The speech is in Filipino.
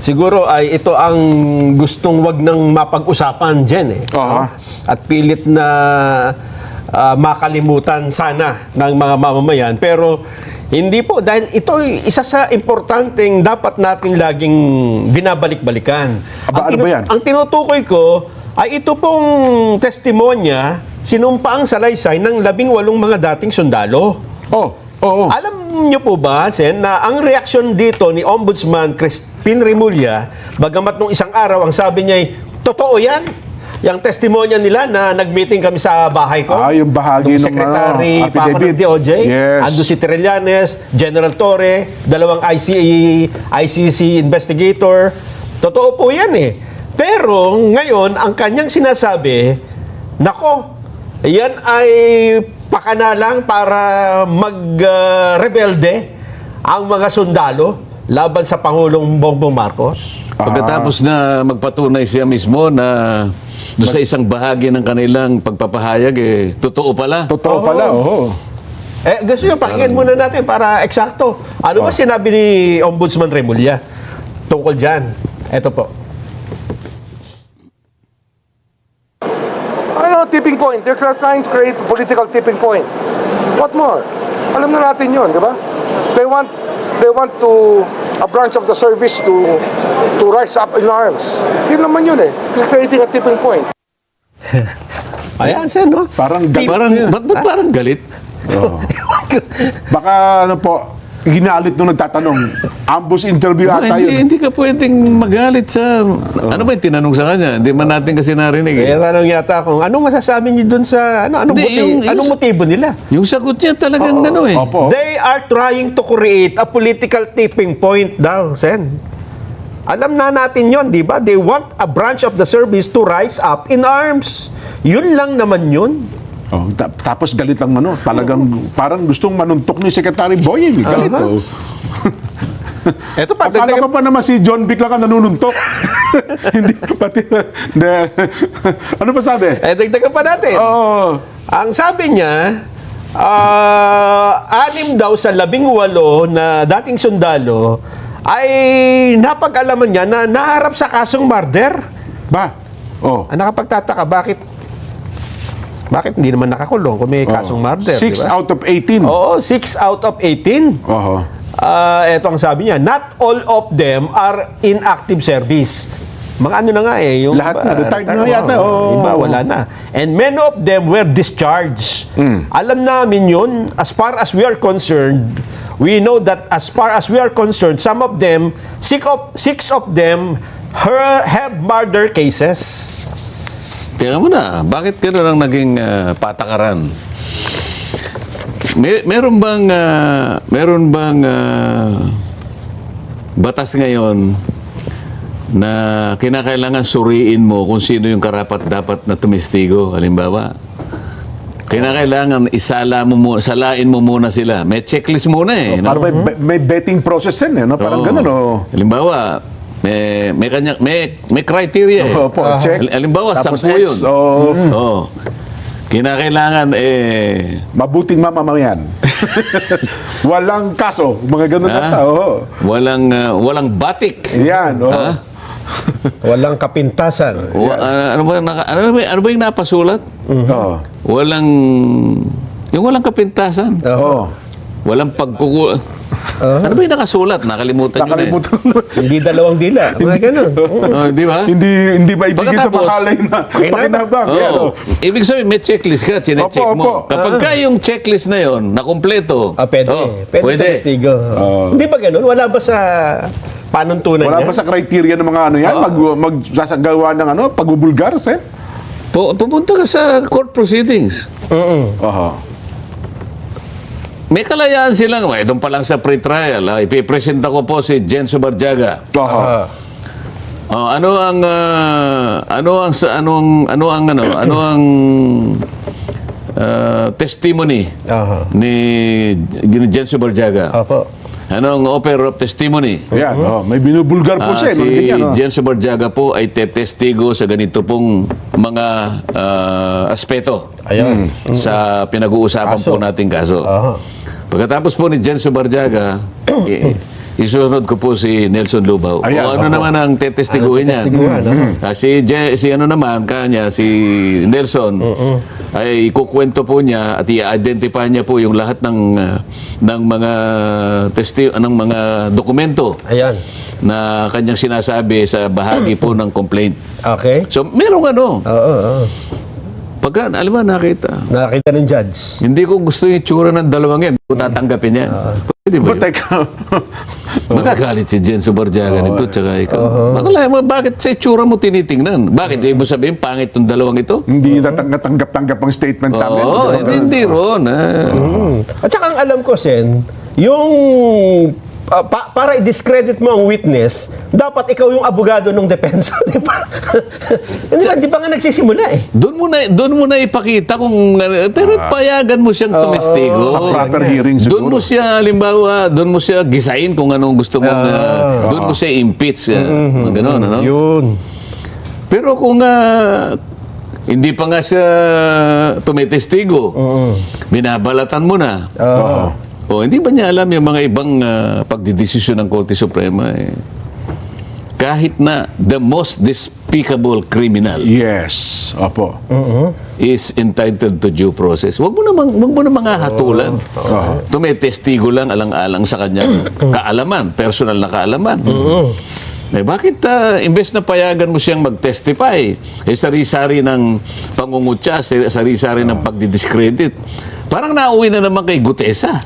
siguro ay ito ang gustong wag nang mapag-usapan dyan eh. At pilit na makalimutan sana ng mga mamamayan. Pero hindi po, dahil ito ay isa sa importanteng dapat natin laging binabalik-balikan. Aba, ano ba yan? Ang tinutukoy ko ay ito pong testimonya, sinumpaang salaysay ng 18 mga dating sundalo. Oo. Alam niyo po ba, Sen, na ang reaksyon dito ni Ombudsman Crispin Remulla, bagamat nung isang araw, ang sabi niya ay, totoo yan. Yung testimonya nila na nag-meeting kami sa bahay ko. Yung bahagi ng Secretary pa ako ng DOJ. Yes. Ando si Trillanes, General Torre, dalawang ICC investigator. Totoo po yan eh. Pero ngayon, ang kanyang sinasabi, nako, yan ay pakana lang para mag-rebelde ang mga sundalo laban sa Pangulong Bongbong Marcos. Pagkatapos na magpatunay siya mismo na doon sa isang bahagi ng kanilang pagpapahayag, totoo pala. Totoo pala, oo. Gusto nyo, pakinggan muna natin para eksakto. Ano ba sinabi ni Ombudsman Remulla tungkol dyan? Ito po. Tipping point. They're trying to create a political tipping point. What more? Alam na natin yun, di ba? They want to a branch of the service to rise up in arms. Yun naman yun eh. They're creating a tipping point. Ayan, Sen, no? Parang Ba't parang galit? Baka ano po, ginalit nung nagtatanong. Ambush interview ata yun. Hindi ka pwedeng magalit sa... Ano ba yung tinanong sa kanya? Hindi man natin kasi narinig. Kaya tanong yata kung anong masasabi niyo dun sa anong motibo nila? Yung sagot niya talagang ano eh. Opo. They are trying to create a political tipping point daw, Sen. Alam na natin yon, di ba? They want a branch of the service to rise up in arms. Yun lang naman yun. Tapos galit ang talagang parang gustong manuntok ni Secretary Boying. Galit Eto pa, Akala ko pa naman si John Vic lang ang nanununtok. Hindi, pati... ano pa sabi? dagdagan pa natin. Ang sabi niya, 6 daw sa 18 na dating sundalo ay napag-alaman niya na naharap sa kasong murder. Ba? Nakapagtataka, bakit hindi naman nakakulong kung may kasong murder? 6 diba? out of 18. Oo, 6 out of 18. Ito ang sabi niya, not all of them are in active service. Mga ano na nga eh. Yung lahat na, retired na yata. Iba, wala na. And many of them were discharged. Alam namin yun, as far as we are concerned, we know that as far as we are concerned, some of them, 6 of them have murder cases. Tingnan mo na, bakit gano'n ang naging patakaran? Meron bang batas ngayon na kinakailangan suriin mo kung sino yung karapat-dapat na tumistigo? Halimbawa, kinakailangan salain mo muna sila. May checklist muna eh. Para may betting process din eh. Parang ganun. Halimbawa, may criteria eh. Check. Halimbawa, Tapos 10 yun. X, kinakailangan mabuting mamamayan. Walang kaso. Mga ganun ata. walang batik. Yan. Walang kapintasan. Ano ba yung napasulat? Yung walang kapintasan. Walang pagkukulang. Ano ba yung nakasulat? Nakalimutan nyo na eh. Hindi dalawang dila. Mga ganun. Di ba? Hindi maibigay sa Pagkatapos, mahalay na pakinabang. Ibig sabihin, may checklist ka, chinecheck mo. Kapag ka yung checklist na yon nakumpleto, Pwede testigo. Hindi ba ganun? Wala ba sa panuntunan Wala niya? ba sa criteria ng mga ano yan? Magsasagawa ng pagbubulgar, sir? pupunta ka sa court proceedings. May kalayaan silang, doon pa lang sa pre-trial, ipipresenta ko po si Jenso Barjaga. Ano ang testimony ni Jenso Barjaga? Ano ang offer of testimony? Yan, may binubulgar po siya. Si Jenso Barjaga po ay tetestigo sa ganito pong mga aspeto sa pinag-uusapan po nating kaso. Pagkatapos po ni Jenso Barjaga, isunod ko po si Nelson Lubao. Ayan, o ano opo. naman ang tetestiguhin niya. tetestiguhan, Si ano naman, si Nelson, ay ikukwento po niya at i-identify niya po yung lahat ng mga ng mga dokumento Ayan. na kanyang sinasabi sa bahagi po ng complaint. Okay. So, merong ano, Oo. pagka, alam mo, nakita. Nakakita ng judge. Hindi ko gusto yung tsura ng dalawang yan. Kung tatanggapin yan. Pwede ba But yun? teka, Magagalit si Jen Subarjaga nito, tsaka ikaw. Bakit sa itsura mo tinitingnan? Bakit? Ibig mo sabihin, pangit tong dalawang ito? hindi natanggap-tanggap ang statement namin. Oo, hindi ron. At saka ang alam ko, Sen, yung para i-discredit mo ang witness, dapat ikaw yung abogado ng depensa, di ba? Hindi pa nga nagsisimula eh. Doon mo na ipakita kung... Pero payagan mo siyang tumestigo. Sa proper hearing siguro. Doon mo siya, halimbawa, doon mo siya gisain kung anong gusto mong... doon mo siya impeach. Gano'n, ano? Yun. Pero kung hindi pa nga siya tumitestigo, binabalatan mo na. O hindi ba niya alam yung mga ibang pagdidesisyon ng Korte Suprema? Kahit na the most despicable criminal Yes, opo. is entitled to due process. Wag mo namang hatulan. Tumitestigo lang alang-alang sa kanyang kaalaman, personal na kaalaman. Bakit imbes na payagan mo siyang mag-testify, sari-sari ng pangungutya, sari-sari ng pagdidiscredit, parang nauwi na naman kay Gutesa.